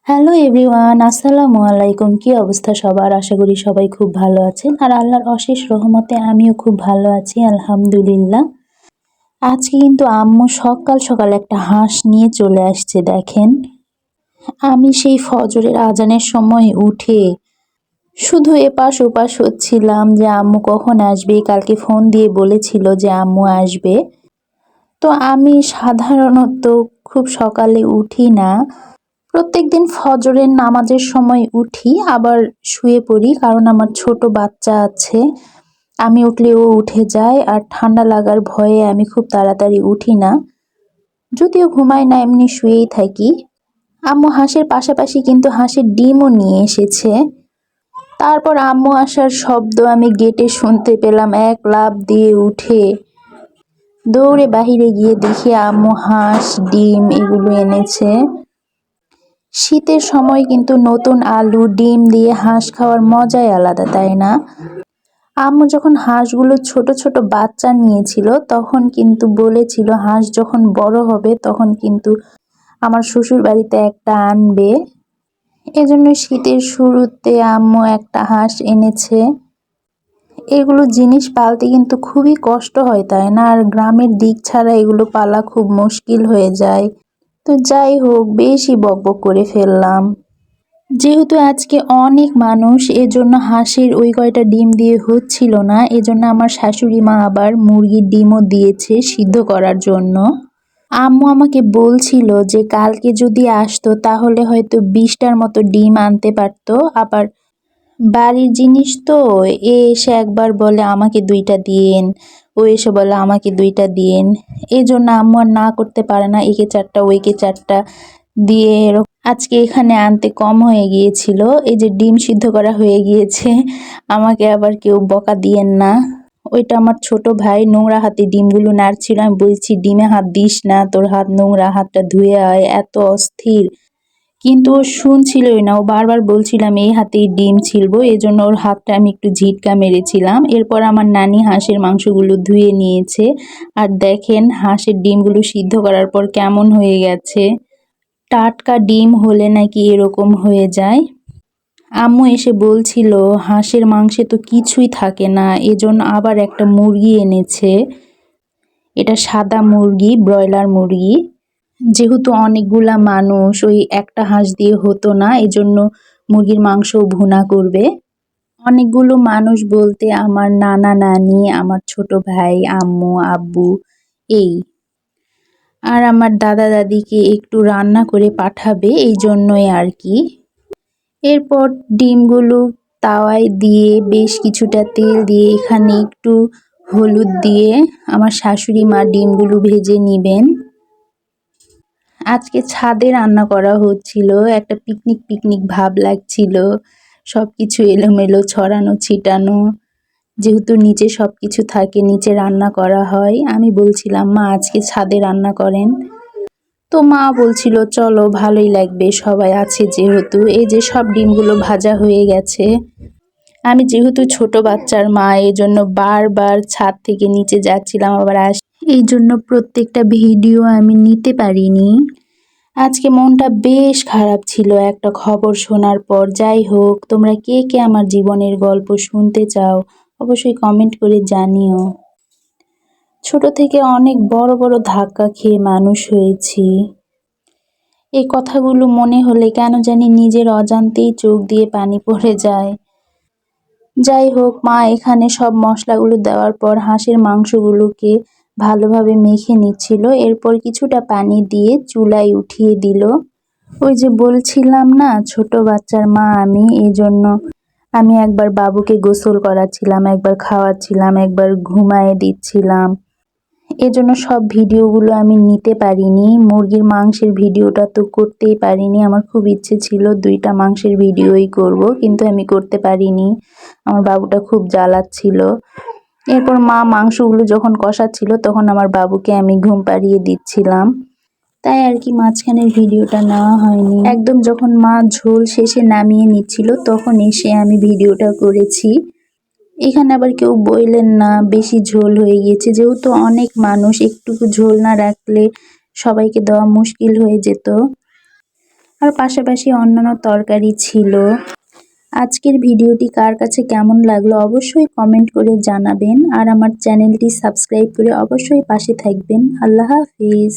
Hello everyone, আসসালামু আলাইকুম। কি অবস্থা সবার? আশা করি সবাই খুব ভালো আছেন। আর আল্লাহর অশেষ রহমতে আমিও খুব ভালো আছি, আলহামদুলিল্লাহ। আজকে কিন্তু আম্মু সকাল সকাল একটা হাঁস নিয়ে চলে আসছে দেখেন। আমি সেই ফজরের আজানের সময় উঠে শুধু এপাশ ওপাশ হচ্ছিলাম যে আম্মু কখন আসবে। কালকে ফোন দিয়ে বলেছিল যে আম্মু আসবে। তো আমি সাধারণত খুব সকালে উঠি না। প্রত্যেকদিন ফজরের নামাজের সময় উঠি, আবার শুয়ে পড়ি, কারণ আমার ছোট বাচ্চা আছে। আমি উঠলে ও উঠে যায়, আর ঠান্ডা লাগার ভয়ে আমি খুব তাড়াতাড়ি উঠি না। যদিও ঘুমাই না, এমনি শুয়েই থাকি। আম্মু হাঁসের পাশাপাশি কিন্তু হাঁসের ডিমও নিয়ে এসেছে। তারপর আম্মু আসার শব্দ আমি গেটে শুনতে পেলাম। এক লাফ দিয়ে উঠে দৌড়ে বাহিরে গিয়ে দেখি আম্মু হাঁস ডিম এগুলো এনেছে। শীতের সময় কিন্তু নতুন আলু ডিম দিয়ে হাঁস খাওয়ার মজাই আলাদা, তাই না? আম্মু যখন হাঁসগুলো ছোট ছোট বাচ্চা নিয়েছিল তখন কিন্তু বলেছিল হাঁস যখন বড় হবে তখন কিন্তু আমার শ্বশুর বাড়িতে একটা আনবে। এজন্য শীতের শুরুতে আম্মু একটা হাঁস এনেছে। এগুলো জিনিস পালতে কিন্তু খুবই কষ্ট হয়, তাই না? আর গ্রামের দিক ছাড়া এগুলো পালা খুব মুশকিল হয়ে যায়। তো যাই হোক, বেশি বকবক করে ফেললাম। যেহেতু আজকে অনেক মানুষ, এজন্য হাঁসের ওই কয়টা ডিম দিয়ে হচ্ছিল না। এজন্য আমার শাশুড়ি মা আবার মুরগির ডিমও দিয়েছে সিদ্ধ করার জন্য। আম্মু আমাকে বলছিল যে কালকে যদি আসতো তাহলে হয়তো 20টার মতো ডিম আনতে পারতো। আবার বাড়ির জিনিস তো, এসে একবার বলে আমাকে 2টা দিয়েন, ও এসে বলে আমাকে 2টা দিয়েন। এই জন্য আম্মু আর না করতে পারে না, একে 4টা ওইকে 4টা দিয়ে আজকে এখানে আনতে কম হয়ে গিয়েছিল। এই যে ডিম সিদ্ধ করা হয়ে গিয়েছে, আমাকে আবার কেউ বকা দিয়েন না। ওইটা আমার ছোট ভাই নোংরা হাতে ডিমগুলো নাড়ছিল। আমি বলছি ডিমে হাত দিস না, তোর হাত নোংরা, হাতটা ধুয়ে আয়। এত অস্থির, কিন্তু ও শুনছিলই না। ও বারবার বলছিলাম এই হাতেই ডিম ছিলবো, এজন্য ওর হাতটা আমি একটু ঝিটকা মেরেছিলাম। এরপর আমার নানি হাঁসের মাংসগুলো ধুয়ে নিয়েছে। আর দেখেন হাঁসের ডিমগুলো সিদ্ধ করার পর কেমন হয়ে গেছে। টাটকা ডিম হলে নাকি এরকম হয়ে যায়। আম্মু এসে বলছিল হাঁসের মাংসে তো কিছুই থাকে না, এজন্য আবার একটা মুরগি এনেছে। এটা সাদা মুরগি, ব্রয়লার মুরগি। যেহেতু অনেকগুলা মানুষ, ওই একটা হাঁস দিয়ে হতো না, এজন্য মুরগির মাংস ভুনা করবে। অনেকগুলো মানুষ বলতে আমার নানা নানি, আমার ছোট ভাই, আম্মু আব্বু, এই। আর আমার দাদা দাদিকে একটু রান্না করে পাঠাবে, এই জন্যই আর কি। এরপর ডিমগুলো তাওয়ায় দিয়ে বেশ কিছুটা তেল দিয়ে এখানে একটু হলুদ দিয়ে আমার শাশুড়ি মা ডিমগুলো ভেজে নিবেন। আজকে ছাদে রান্না করা হচ্ছিল, একটা পিকনিক পিকনিক ভাব লাগছিল। সবকিছু এলোমেলো ছড়ানো ছিটানো, যেহেতু নিচে সবকিছু থাকে, নিচে রান্না করা হয়। আমি বলছিলাম মা আজকে ছাদে রান্না করেন, তো মা বলছিল চলো, ভালোই লাগবে, সবাই আছে যেহেতু। এই যে সব ডিমগুলো ভাজা হয়ে গেছে। আমি যেহেতু ছোট বাচ্চার মা, এই জন্য বারবার ছাদ থেকে নিচে যাচ্ছিলাম আবার এই জন্য প্রত্যেকটা ভিডিও আমি নিতে পারিনি। আজকে মনটা বেশ খারাপ ছিল একটা খবর শোনার পর। যাই হোক, তোমরা কে কে আমার জীবনের গল্প শুনতে চাও অবশ্যই কমেন্ট করে জানিও। ছোট থেকে অনেক বড় বড় ধাক্কা খেয়ে মানুষ হয়েছি। এই কথাগুলো মনে হলে কেন জানি নিজের অজান্তেই চোখ দিয়ে পানি পড়ে যায়। যাই হোক, মা এখানে সব মশলাগুলো দেওয়ার পর হাঁসের মাংসগুলোকে ভালোভাবে মেখে নিচ্ছিল। এরপর কিছুটা পানি দিয়ে চুলায় উঠিয়ে দিল। ওই যে বলছিলাম না ছোট বাচ্চার মা আমি, এই জন্য আমি একবার বাবুকে গোসল করাচ্ছিলাম, একবার খাওয়াচ্ছিলাম, একবার ঘুমায়ে দিচ্ছিলাম। এজন্য সব ভিডিওগুলো আমি নিতে পারিনি। মুরগির মাংসের ভিডিওটা তো করতেই পারিনি। আমার খুব ইচ্ছে ছিল 2টা মাংসের ভিডিওই করব, কিন্তু আমি করতে পারিনি। আমার বাবুটা খুব জ্বালাচ্ছিল। এরপর মা মাংসগুলো যখন কষাচ্ছিল তখন আমার বাবুকে আমি ঘুম পাড়িয়ে দিচ্ছিলাম। তাই আর কি মাঝখানের ভিডিওটা নেওয়া হয়নি। একদম যখন মা ঝোল শেষে নামিয়ে নিচ্ছিল তখন এসে আমি ভিডিওটা করেছি। এখানে আবার কেউ বললেন না বেশি ঝোল হয়ে গিয়েছে, যেহেতু অনেক মানুষ, একটুকু ঝোল না রাখলে সবাইকে দেওয়া মুশকিল হয়ে যেত। আর পাশাপাশি অন্যান্য তরকারি ছিল। আজকের ভিডিওটি কার কাছে কেমন লাগলো অবশ্যই কমেন্ট করে জানাবেন আর আমার চ্যানেলটি সাবস্ক্রাইব করে অবশ্যই পাশে থাকবেন। আল্লাহ হাফিজ।